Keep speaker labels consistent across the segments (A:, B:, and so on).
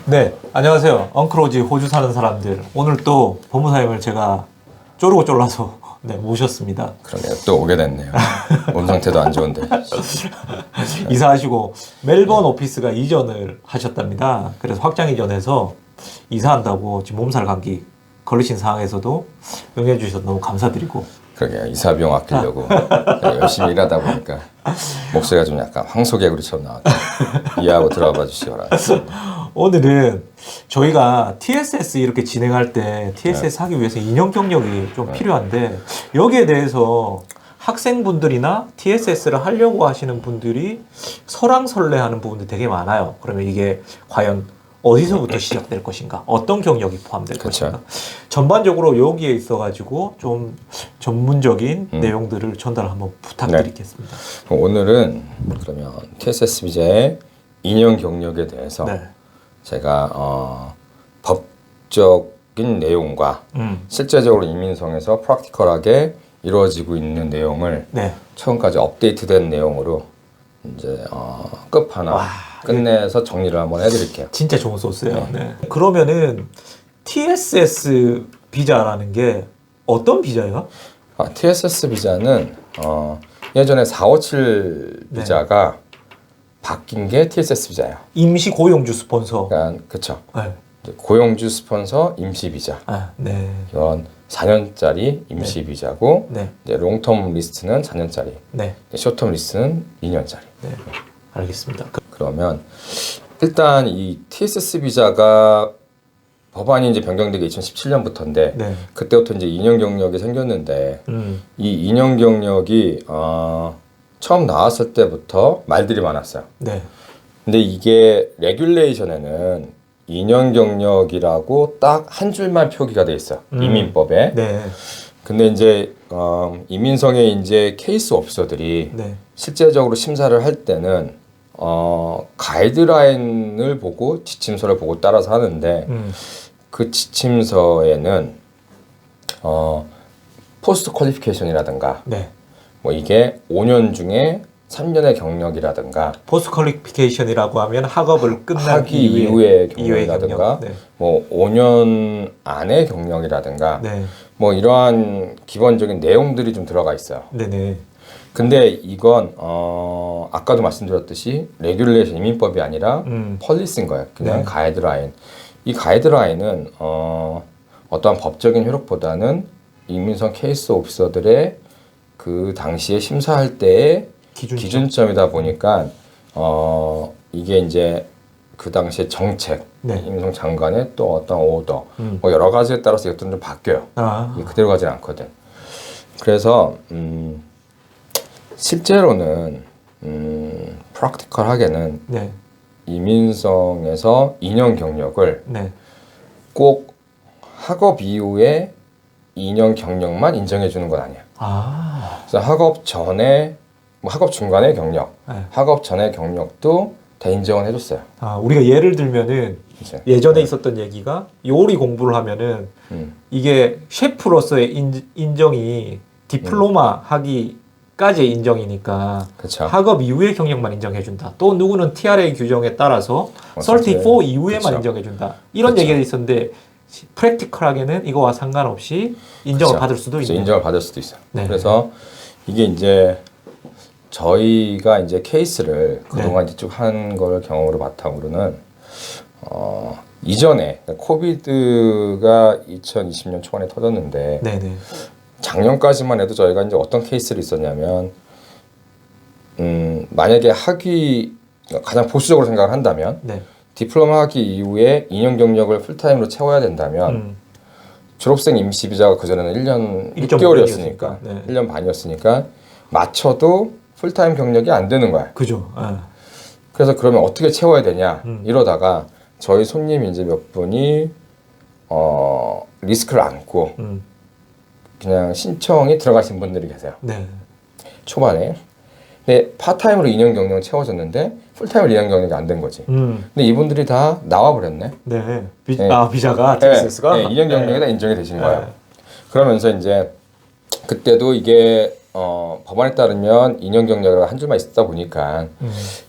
A: 네, 안녕하세요. 엉클오지 호주 사는 사람들. 오늘 또 법무사님을 제가 쪼르고 쫄라서 네, 모셨습니다.
B: 그러네요. 또 오게 됐네요. 몸 상태도 안 좋은데.
A: 이사하시고 멜번 오피스가 이전을 하셨답니다. 그래서 확장 이전해서 이사한다고 지금 몸살 감기 걸리신 상황에서도 응해 주셔서 너무 감사드리고.
B: 그러게요. 이사 비용 아끼려고 열심히 일하다 보니까 목소리가 좀 약간 황소개구리처럼 나왔죠. 이해하고 들어와 봐 주시기 바랍니다.
A: 오늘은 저희가 TSS 이렇게 진행할 때 TSS 하기 위해서 2년 경력이 좀 필요한데 여기에 대해서 학생분들이나 TSS를 하려고 하시는 분들이 설왕설래하는 부분들이 되게 많아요. 그러면 이게 과연 어디서부터 시작될 것인가? 어떤 경력이 포함될
B: 그쵸.
A: 것인가? 전반적으로 여기에 있어가지고 좀 전문적인 내용들을 전달 한번 부탁드리겠습니다.
B: 그럼 오늘은 그러면 TSS 비자의 2년 경력에 대해서
A: 네.
B: 제가 법적인 내용과 실제적으로 이민성에서 프랙티컬하게 이루어지고 있는 내용을
A: 네.
B: 처음까지 업데이트된 내용으로 이제 끝판왕
A: 와,
B: 끝내서 정리를 한번 해드릴게요.
A: 진짜 좋은 소스예요. 네. 그러면은 TSS 비자라는 게 어떤 비자예요?
B: TSS 비자는 예전에 457
A: 네.
B: 비자가 바뀐 게 TSS 비자예요.
A: 임시 고용주 스폰서.
B: 그러니까 그쵸.
A: 네.
B: 이제 고용주 스폰서 임시 비자.
A: 아, 네.
B: 이건 4년짜리 임시 비자고
A: 네.
B: 이제 롱텀 리스트는 4년짜리,
A: 네.
B: 쇼텀 리스트는 2년짜리.
A: 네. 알겠습니다.
B: 그러면 일단 이 TSS 비자가 법안이 이제 변경되기 2017년부터인데
A: 네.
B: 그때부터 이제 2년 경력이 생겼는데
A: 음.
B: 이 2년 경력이 처음 나왔을 때부터 말들이 많았어요.
A: 네.
B: 근데 이게 레귤레이션에는 2년 경력이라고 딱 한 줄만 표기가 돼 있어요. 이민법에.
A: 네.
B: 근데 이제 이민성의 이제 케이스 오피서들이
A: 네.
B: 실제적으로 심사를 할 때는 가이드라인을 보고 지침서를 보고 따라서 하는데 그 지침서에는 포스트 퀄리피케이션이라든가
A: 네.
B: 뭐 이게 5년 중에 3년의 경력이라든가
A: 포스트 퀄리피케이션이라고 하면 학업을 끝난
B: 하기 이후의
A: 이후의
B: 경력이라든가
A: 경력. 네.
B: 뭐 5년 안의 경력이라든가
A: 네.
B: 뭐 이러한 기본적인 내용들이 좀 들어가 있어요.
A: 네네.
B: 근데 이건 아까도 말씀드렸듯이 레귤레이션 이민법이 아니라 펄리스인 거예요. 그냥
A: 네.
B: 가이드라인. 이 가이드라인은 어떠한 법적인 효력보다는 이민성 케이스 오피서들의 그 당시에 심사할 때의 기준점이다 보니까 이게 이제 그 당시에 정책,
A: 네.
B: 이민성 장관의 또 어떤 오더, 뭐 여러 가지에 따라서 이것들은 좀 바뀌어요. 이게 그대로 가진 않거든. 그래서 실제로는 프랙티컬하게는
A: 네.
B: 이민성에서 2년 경력을
A: 네.
B: 꼭 학업 이후에 2년 경력만 인정해 주는 건 아니야.
A: 아.
B: 그래서 학업 전에 뭐 학업 중간의 경력,
A: 네.
B: 학업 전의 경력도 다 인정을 해줬어요.
A: 아, 우리가 예를 들면은
B: 이제.
A: 예전에 있었던 얘기가 요리 공부를 하면은 이게 셰프로서의 인정이 디플로마 하기까지의 인정이니까
B: 그쵸.
A: 학업 이후의 경력만 인정해준다. 또 누구는 TRA 규정에 따라서 34 이후에만
B: 그쵸.
A: 인정해준다. 이런
B: 그쵸.
A: 얘기가 있었는데 프랙티컬하게는 이거와 상관없이 인정을
B: 그쵸.
A: 받을 수도 있는.
B: 인정을 받을 수도 있어요.
A: 네.
B: 그래서 이게 이제 저희가 이제 케이스를 그동안 이제 쭉 한 걸 경험으로 바탕으로는 이전에 코비드가 2020년 초반에 터졌는데
A: 네네.
B: 작년까지만 해도 저희가 이제 어떤 케이스를 있었냐면 만약에 가장 보수적으로 생각을 한다면
A: 네.
B: 디플로마 학위 이후에 2년 경력을 풀타임으로 채워야 된다면 졸업생 임시 비자가 그전에는 1년 6개월이었으니까
A: 네.
B: 1년 반이었으니까 맞춰도 풀타임 경력이 안 되는 거야.
A: 그죠. 아.
B: 그래서 그러면 어떻게 채워야 되냐 이러다가 저희 손님이 이제 몇 분이 리스크를 안고 그냥 신청이 들어가신 분들이 계세요.
A: 네.
B: 초반에. 근데 파타임으로 2년 경력을 채워줬는데 풀타임으로 2년 경력이 안 된 거지. 근데 이분들이 다 나와버렸네.
A: 네.
B: 네.
A: 비자가 TSS가
B: 네, 2년 경력이 다 인정이 되신 거예요.
A: 네.
B: 그러면서 이제 그때도 이게 법안에 따르면 2년 경력이 한 줄만 있었다 보니까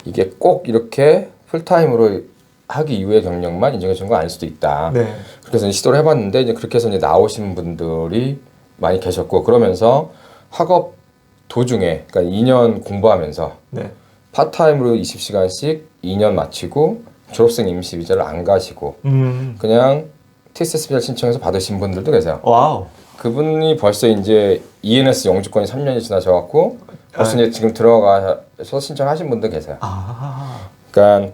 B: 이게 꼭 이렇게 풀타임으로 학위 이후의 경력만 인정해 주는 건 아닐 수도 있다.
A: 네.
B: 그렇게 해서 시도를 해봤는데 이제 그렇게 해서 이제 나오신 분들이 많이 계셨고 그러면서 학업 도중에 그러니까 2년 공부하면서
A: 네.
B: 파트타임으로 20시간씩 2년 마치고 졸업생 임시 비자를 안 가시고 그냥 TSS 비자를 신청해서 받으신 분들도 계세요.
A: 와우.
B: 그분이 벌써 이제 ENS 영주권이 3년이 지나셔갖고 벌써 이제 지금 들어가서 신청하신 분도 계세요.
A: 아.
B: 그러니까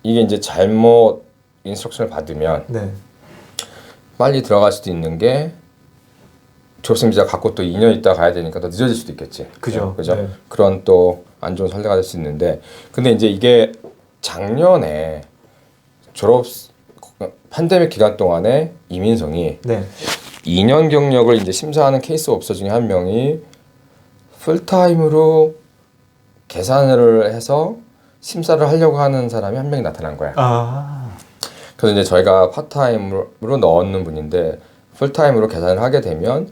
B: 이게 이제 잘못 인스트럭션을 받으면
A: 네.
B: 빨리 들어갈 수도 있는 게 졸업생 비자 갖고 또 2년 있다 가야 되니까 더 늦어질 수도 있겠지.
A: 그죠.
B: 그죠?
A: 네.
B: 그런 또 안 좋은 선례가 될 수 있는데 근데 이제 이게 작년에 졸업 팬데믹 기간 동안에 이민성이
A: 네.
B: 2년 경력을 이제 심사하는 케이스 업소 중에 한 명이 풀타임으로 계산을 해서 심사를 하려고 하는 사람이 한 명이 나타난 거야.
A: 아.
B: 그래서 이제 저희가 파트타임으로 넣는 분인데 풀타임으로 계산을 하게 되면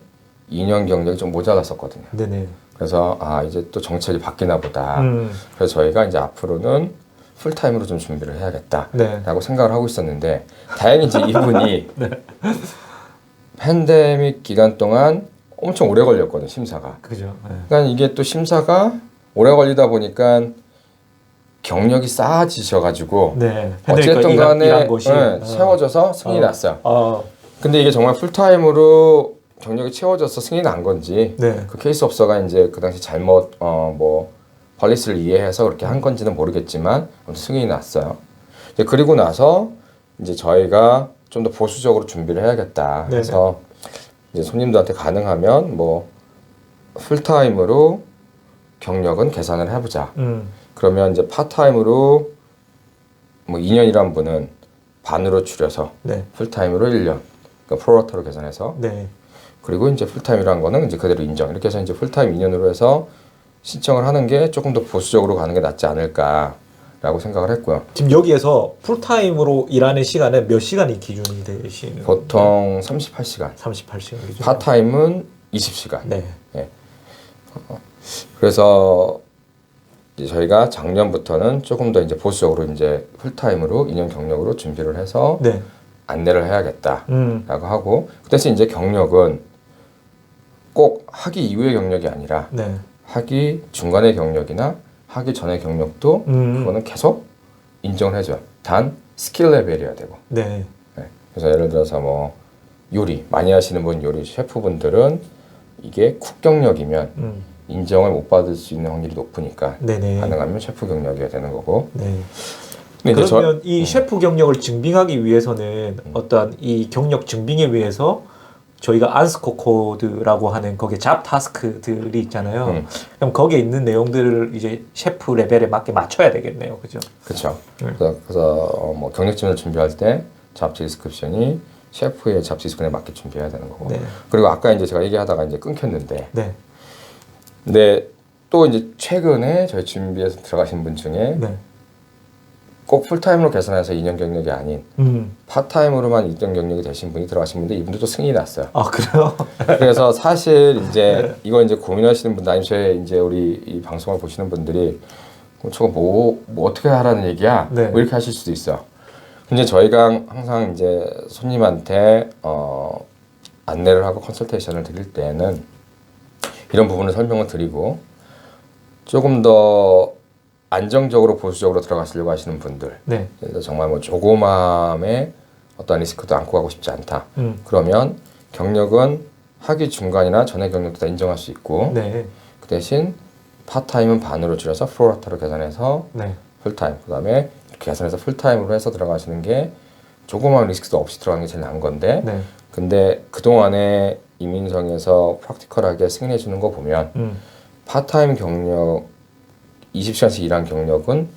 B: 2년 경력이 좀 모자랐었거든요.
A: 네네.
B: 그래서 이제 또 정책이 바뀌나 보다.
A: 음.
B: 그래서 저희가 이제 앞으로는 풀타임으로 좀 준비를 해야겠다라고
A: 네.
B: 생각을 하고 있었는데 다행히 이제 이분이
A: 네.
B: 팬데믹 기간 동안 엄청 오래 걸렸거든요, 심사가.
A: 그죠. 네.
B: 그러니까 이게 또 심사가 오래 걸리다 보니까 경력이 쌓아지셔가지고
A: 네.
B: 어쨌든 간에
A: 일한 곳이
B: 채워져서 승인이 났어요.
A: 어.
B: 근데 이게 정말 풀타임으로 경력이 채워져서 승인이 난 건지
A: 네.
B: 그 케이스 업소가 이제 그 당시 잘못 뭐 폴리시를 이해해서 그렇게 한 건지는 모르겠지만 아무튼 승인이 났어요. 이제 그리고 나서 이제 저희가 좀 더 보수적으로 준비를 해야겠다 해서 이제 손님들한테 가능하면 뭐 풀타임으로 경력은 계산을 해보자. 그러면 이제 파트타임으로 뭐 2년이란 분은 반으로 줄여서
A: 네.
B: 풀타임으로 1년, 그러니까 프로라타로 계산해서
A: 네.
B: 그리고 이제 풀타임이라는 거는 이제 그대로 인정. 이렇게 해서 이제 풀타임 2년으로 해서 신청을 하는 게 조금 더 보수적으로 가는 게 낫지 않을까라고 생각을 했고요.
A: 지금 여기에서 풀타임으로 일하는 시간은 몇 시간이 기준이 되시는?
B: 보통 38시간.
A: 38시간 기준.
B: 파트타임은 20시간.
A: 네.
B: 그래서 이제 저희가 작년부터는 조금 더 이제 보수적으로 이제 풀타임으로 2년 경력으로 준비를 해서
A: 네.
B: 안내를 해야겠다라고 하고 그 대신 이제 경력은 꼭 학위 이후의 경력이 아니라
A: 네.
B: 학위 중간의 경력이나 학위 전의 경력도 그거는 계속 인정을 해줘요. 단 스킬 레벨이어야 되고.
A: 네.
B: 네. 그래서 예를 들어서 뭐 요리 많이 하시는 분 요리 셰프분들은 이게 쿡 경력이면 인정을 못 받을 수 있는 확률이 높으니까
A: 네네.
B: 가능하면 셰프 경력이어야 되는 거고.
A: 네.
B: 근데 이제
A: 그러면 이 셰프 경력을 증빙하기 위해서는 어떤 이 경력 증빙에 위해서 저희가 안스코 코드라고 하는 거기에 잡 타스크들이 있잖아요. 그럼 거기에 있는 내용들을 이제 셰프 레벨에 맞게 맞춰야 되겠네요, 그죠?
B: 그렇죠. 그래서 뭐 경력증을 준비할 때 잡 디스크립션이 셰프의 잡 디스크립션에 맞게 준비해야 되는 거고.
A: 네.
B: 그리고 아까 이제 제가 얘기하다가 이제 끊겼는데.
A: 네.
B: 근데 또 이제 최근에 저희 준비해서 들어가신 분 중에
A: 네.
B: 꼭 풀타임으로 계산해서 2년 경력이 아닌 파트타임으로만 2년 경력이 되신 분이 들어가신 분인데 이분들도 승인이 났어요.
A: 아, 그래요?
B: 그래서 사실 이제 이거 이제 고민하시는 분들 아니면 저희 이제 우리 이 방송을 보시는 분들이 저거 뭐 어떻게 하라는 얘기야?
A: 네.
B: 뭐 이렇게 하실 수도 있어. 근데 저희가 항상 이제 손님한테 안내를 하고 컨설테이션을 드릴 때는 이런 부분을 설명을 드리고 조금 더 안정적으로 보수적으로 들어가시려고 하시는 분들,
A: 네.
B: 예를 들어 정말 뭐 조그마함의 어떤 리스크도 안고 가고 싶지 않다. 그러면 경력은 학위 중간이나 전의 경력도 다 인정할 수 있고,
A: 네.
B: 그 대신 파트타임은 반으로 줄여서 프로라타로 계산해서
A: 네.
B: 풀타임, 그다음에 이렇게 계산해서 풀타임으로 해서 들어가시는 게 조그마한 리스크도 없이 들어가는 게 제일 나은 건데,
A: 네.
B: 근데 그 동안에 이민성에서 프랙티컬하게 승인해 주는 거 보면 파트타임 경력 20시간씩 일한 경력은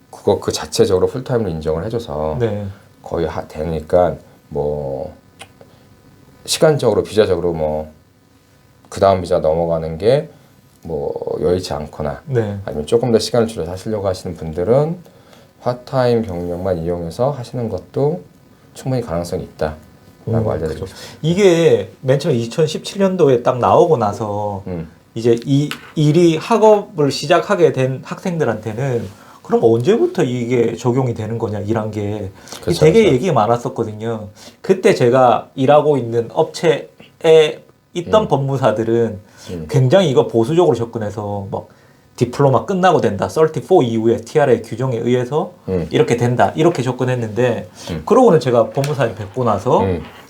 B: 그거 그 자체적으로 풀타임으로 인정을 해줘서
A: 네.
B: 거의 되니까 뭐 시간적으로 비자적으로 뭐 그 다음 비자 넘어가는 게 뭐 여의치 않거나
A: 네.
B: 아니면 조금 더 시간을 줄여서 하시려고 하시는 분들은 파트타임 경력만 이용해서 하시는 것도 충분히 가능성이 있다라고 알려드리고 싶습니다.
A: 이게 맨 처음 2017년도에 딱 나오고 나서
B: 음.
A: 이제 이 일이 학업을 시작하게 된 학생들한테는 그럼 언제부터 이게 적용이 되는 거냐 일한 게
B: 그쵸,
A: 되게
B: 그쵸.
A: 얘기가 많았었거든요. 그때 제가 일하고 있는 업체에 있던 법무사들은 굉장히 이거 보수적으로 접근해서 막 디플로마 끝나고 된다, 34 이후에 TRA 규정에 의해서 이렇게 된다 이렇게 접근했는데 그러고는 제가 법무사님 뵙고 나서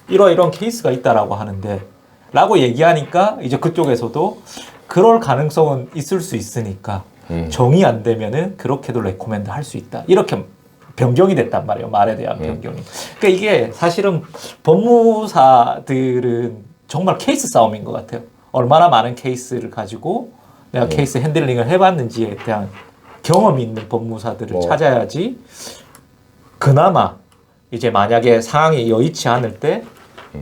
A: 이러이런 케이스가 있다라고 하는데 라고 얘기하니까 이제 그쪽에서도 그럴 가능성은 있을 수 있으니까 정이 안 되면은 그렇게도 레코멘드 할 수 있다. 이렇게 변경이 됐단 말이에요. 말에 대한 변경이. 그러니까 이게 사실은 법무사들은 정말 케이스 싸움인 것 같아요. 얼마나 많은 케이스를 가지고 내가 케이스 핸들링을 해봤는지에 대한 경험이 있는 법무사들을 찾아야지 그나마 이제 만약에 상황이 여의치 않을 때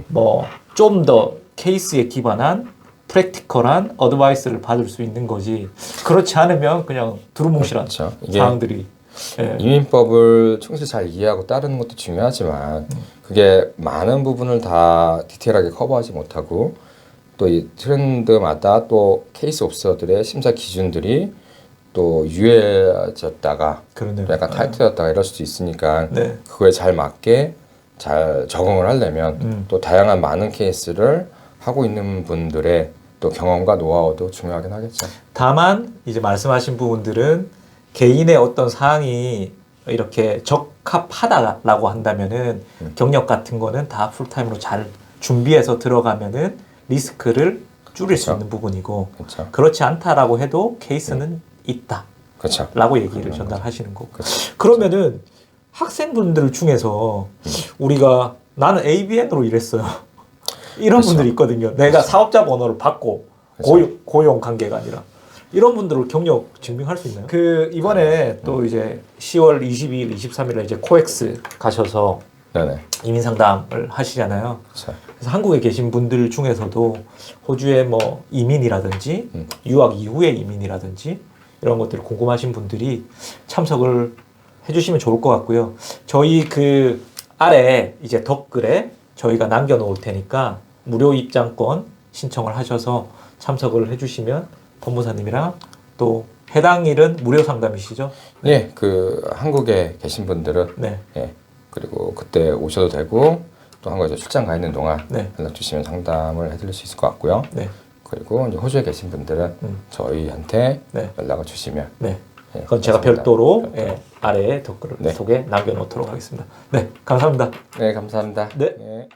A: 뭐 좀 더 케이스에 기반한 프랙티컬한 어드바이스를 받을 수 있는 거지. 그렇지 않으면 그냥 두루뭉실한
B: 그렇죠. 이게
A: 상황들이. 예.
B: 이민법을 충실히 잘 이해하고 따르는 것도 중요하지만 그게 많은 부분을 다 디테일하게 커버하지 못하고 또 이 트렌드마다 또 케이스 옵서들의 심사 기준들이 또 유해졌다가
A: 그러네요.
B: 약간 타이트해졌다가 이럴 수도 있으니까
A: 네.
B: 그거에 잘 맞게 잘 적응을 하려면 또 다양한 많은 케이스를 하고 있는 분들의 또 경험과 노하우도 중요하긴 하겠죠.
A: 다만 이제 말씀하신 부분들은 개인의 어떤 사항이 이렇게 적합하다라고 한다면은 경력 같은 거는 다 풀타임으로 잘 준비해서 들어가면은 리스크를 줄일 수
B: 그쵸.
A: 있는 부분이고
B: 그렇죠.
A: 그렇지 않다라고 해도 케이스는 있다.
B: 그렇죠.
A: 라고 얘기를 전달하시는 거고. 그러면은 학생분들 중에서 우리가 나는 ABN으로 일했어요. 이런
B: 그쵸.
A: 분들이 있거든요. 내가 사업자 번호를 받고 고용 관계가 아니라. 이런 분들을 경력 증명할 수 있나요? 그 이번에 또 이제 10월 22일, 23일에 이제 코엑스 가셔서
B: 네네.
A: 이민 상담을 하시잖아요.
B: 그렇죠.
A: 그래서 한국에 계신 분들 중에서도 호주의 뭐 이민이라든지 유학 이후의 이민이라든지 이런 것들 궁금하신 분들이 참석을 해주시면 좋을 것 같고요. 저희 그 아래 이제 댓글에 저희가 남겨놓을 테니까 무료 입장권 신청을 하셔서 참석을 해주시면 법무사님이랑 또 해당 일은 무료 상담이시죠?
B: 예, 그 한국에 계신 분들은
A: 네.
B: 예, 그리고 그때 오셔도 되고 또 한국에 출장 가 있는 동안
A: 네.
B: 연락 주시면 상담을 해드릴 수 있을 것 같고요.
A: 네.
B: 그리고 이제 호주에 계신 분들은 저희한테
A: 네.
B: 연락을 주시면
A: 네.
B: 예,
A: 그건 제가
B: 맞습니다.
A: 별도로 예, 아래에 댓글
B: 네.
A: 속에 남겨놓도록 하겠습니다. 네, 감사합니다.
B: 네, 감사합니다.
A: 네.
B: 예.